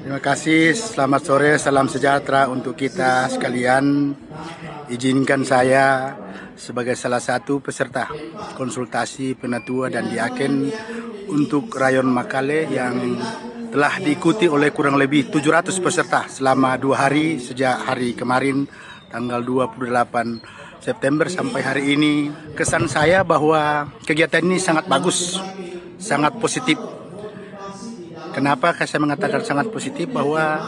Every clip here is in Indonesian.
Terima kasih, selamat sore, salam sejahtera untuk kita sekalian. Izinkan saya sebagai salah satu peserta konsultasi penatua dan diaken untuk Rayon Makale yang telah diikuti oleh kurang lebih 700 peserta selama 2 hari sejak hari kemarin tanggal 28 September sampai hari ini. Kesan saya bahwa kegiatan ini sangat bagus, sangat positif. Kenapa saya mengatakan sangat positif? Bahwa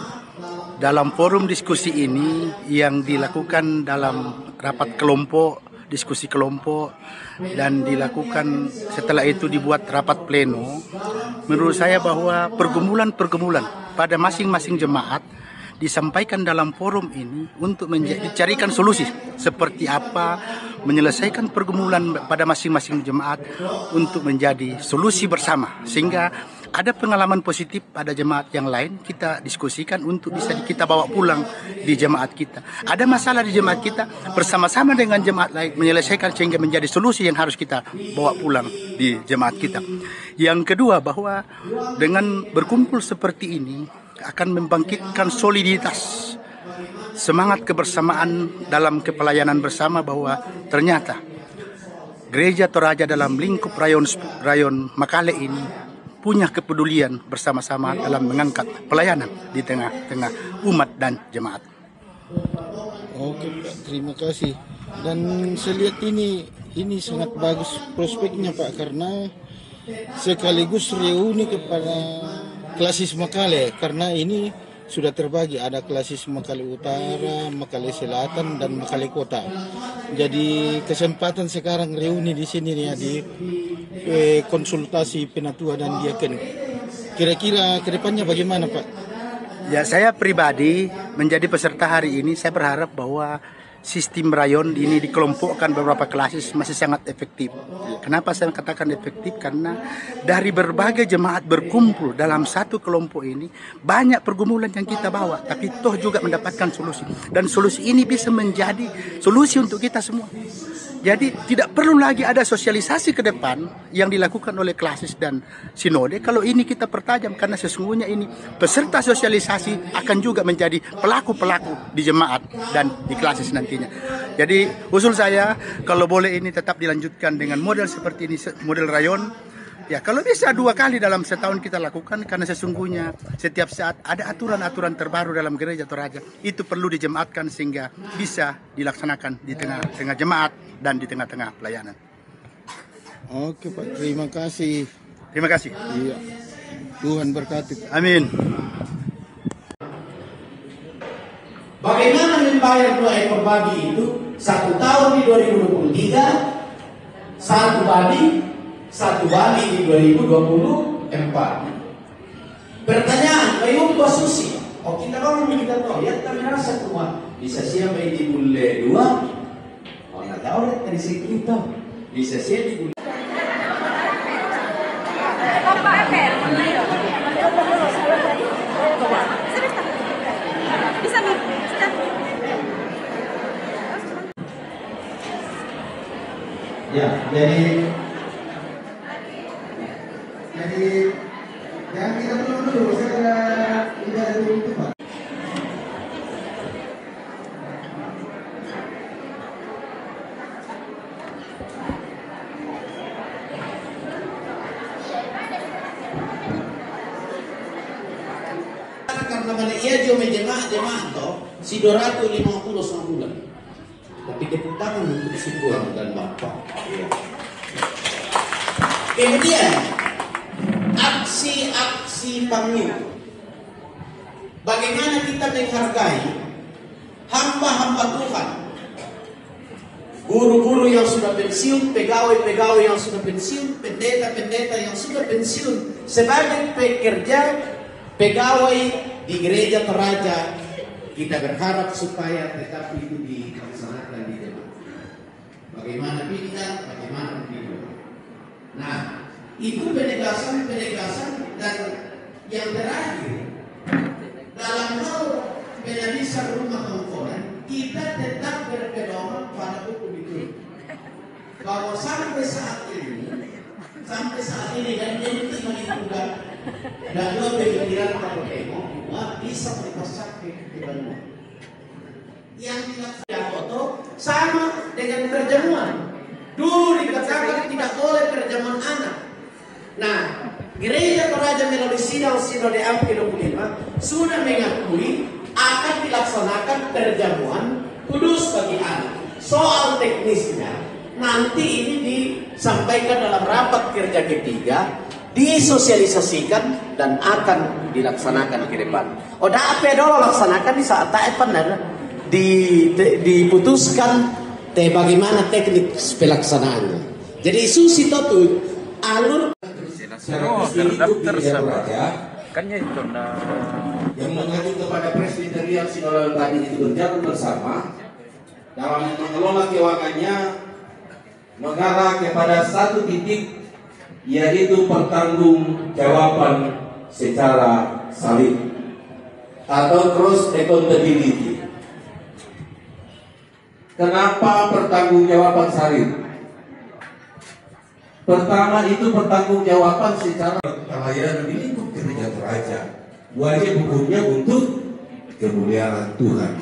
dalam forum diskusi ini yang dilakukan dalam rapat kelompok, diskusi kelompok, dan dilakukan setelah itu dibuat rapat pleno, menurut saya bahwa pergumulan-pergumulan pada masing-masing jemaat disampaikan dalam forum ini untuk dicarikan solusi seperti apa menyelesaikan pergumulan pada masing-masing jemaat untuk menjadi solusi bersama, sehingga ada pengalaman positif pada jemaat yang lain kita diskusikan untuk bisa kita bawa pulang di jemaat kita. Ada masalah di jemaat kita, bersama-sama dengan jemaat lain menyelesaikan sehingga menjadi solusi yang harus kita bawa pulang di jemaat kita. Yang kedua, bahwa dengan berkumpul seperti ini akan membangkitkan soliditas, semangat kebersamaan dalam kepelayanan bersama, bahwa ternyata Gereja Toraja dalam lingkup Rayon Makale ini punya kepedulian bersama-sama dalam mengangkat pelayanan di tengah-tengah umat dan jemaat. Oke Pak, terima kasih. Dan saya lihat ini sangat bagus prospeknya Pak, karena sekaligus reuni kepada klasis Makale, karena ini sudah terbagi, ada klasis Makale Utara, Makale Selatan, dan Makale Kota. Jadi kesempatan sekarang reuni di sini ya, di konsultasi penatua dan diaken. Kira-kira kedepannya bagaimana Pak? Ya, saya pribadi menjadi peserta hari ini, saya berharap bahwa sistem rayon ini dikelompokkan beberapa klasis masih sangat efektif. Kenapa saya katakan efektif? Karena dari berbagai jemaat berkumpul dalam satu kelompok ini, banyak pergumulan yang kita bawa, tapi toh juga mendapatkan solusi. Dan solusi ini bisa menjadi solusi untuk kita semua. Jadi tidak perlu lagi ada sosialisasi ke depan yang dilakukan oleh klasis dan sinode. Kalau ini kita pertajam, karena sesungguhnya ini peserta sosialisasi akan juga menjadi pelaku-pelaku di jemaat dan di klasis nantinya. Jadi usul saya, kalau boleh ini tetap dilanjutkan dengan model seperti ini, model rayon. Ya, kalau bisa 2 kali dalam setahun kita lakukan, karena sesungguhnya setiap saat ada aturan-aturan terbaru dalam Gereja Toraja. Itu perlu dijemaatkan sehingga bisa dilaksanakan di tengah-tengah jemaat dan di tengah-tengah pelayanan. Oke Pak, terima kasih. Terima kasih. Iya. Tuhan berkati. Amin. Bagaimana membayar 2 ekor babi itu? 1 tahun di 2023, 1 babi di 2024. Pertanyaan, kayo ba susi? O kita kalau kita tahu, ya kami rasa semua bisa siya may di bulle 2. O nataw rin tadi si Krito. Bisa siya di bulle. Ya, jadi yang kita dulu saya tidak ada itu Pak. Karena pada ia juga jemaah toh si 250 sebulan. Tapi keputangan untuk si buang dan bapak. Ya. Kemudian aksi-aksi panggung. Bagaimana kita menghargai hamba-hamba Tuhan, guru-guru yang sudah pensiun, pegawai-pegawai yang sudah pensiun, pendeta-pendeta yang sudah pensiun, sebagai pekerja pegawai di Gereja Toraja. Kita berharap supaya tetap itu dilaksanakan di jemaat. Bagaimana bidang, bagaimana bidang. Nah, itu penegasan dan yang terakhir dalam hal penalisan rumah komponen, kita tetap berpedoman pada hukum itu. Bahwa sampai saat ini Sampai saat ini dan ini juga dan dua pemikiran kalau demo bisa dipasang di Bandung. Yang tidak foto sama dengan perjamuan. Dulu dikatakan tidak boleh perjamuan anak. Nah, Gereja Toraja melalui sidang Sinode Am ke-25 sudah mengakui akan dilaksanakan perjamuan kudus bagi anak. Soal teknisnya nanti ini disampaikan dalam rapat kerja ketiga, disosialisasikan dan akan dilaksanakan ke depan. Udah apa dulu laksanakan di saat benar diputuskan bagaimana teknik pelaksanaannya. Jadi susi itu alur terdaftar sama kan itu yang mengacu kepada presbyterian sinodal tadi itu berjalan bersama dalam mengelola keuangannya mengarah kepada satu titik, yaitu pertanggungjawaban secara salib atau cross accountability. Kenapa pertanggungjawaban salib? Pertama itu pertanggungjawaban secara pelayanan di lingkup gereja Toraja, wajib hukumnya untuk kemuliaan Tuhan.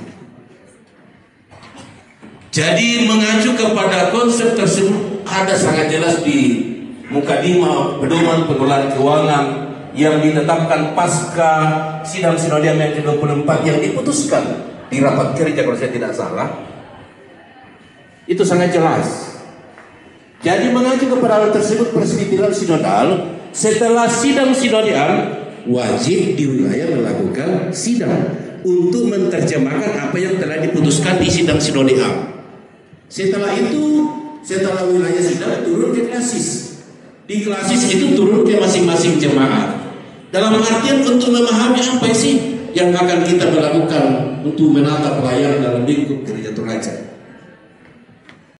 Jadi mengacu kepada konsep tersebut ada sangat jelas di Mukadimah Pedoman Pengelolaan Keuangan yang ditetapkan pasca sidang sinodium yang ke-24 yang diputuskan di rapat kerja kalau saya tidak salah. Itu sangat jelas. Jadi mengacu kepada hal tersebut, presbyterian sinodal setelah sidang sinodium wajib di wilayah melakukan sidang untuk menerjemahkan apa yang telah diputuskan di sidang sinodium. Setelah itu, setelah wilayah sidang turun ke klasis. Di klasis itu turun ke masing-masing jemaat. Dalam artian untuk memahami apa sih yang akan kita lakukan untuk menata pelayanan dalam lingkup gereja Toraja.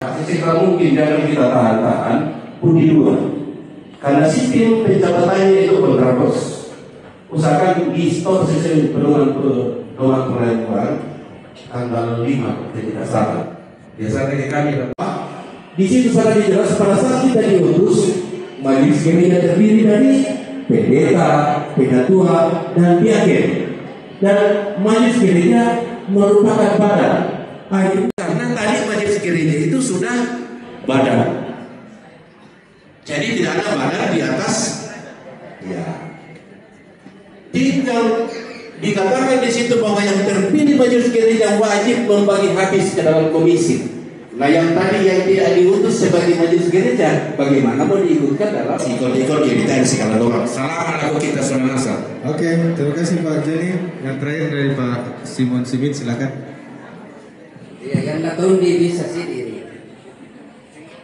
Sesegera mungkin jangan kita tahan-tahan pun di luar, karena sistem pencapatannya itu kontrapos. Usahakan di store sesuai pedoman pelayanan tanggal 5 tidak salah. Biasanya kami di situ sangat jelas pada saat kita diutus majelis gereja terdiri dari pendeta, penatua dan diaken, dan majelis gereja merupakan badan. Karena tadi majelis gereja itu sudah badan, jadi tidak ada badan di atas. Ya, tinggal dikatakan di situ bahwa yang terpilih majelis gereja wajib membagi habis ke dalam komisi. Nah yang tadi yang tidak diutus sebagai majelis gereja, bagaimana mau diikutkan dalam ikut-ikut militansi kalau orang salah laku kita semua. Oke, terima kasih Pak Joni. Yang terakhir dari Pak Simon Simit, silakan. Ya, yang datang di bisa sih diri.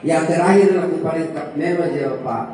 Yang terakhir aku paling memang jawab Pak.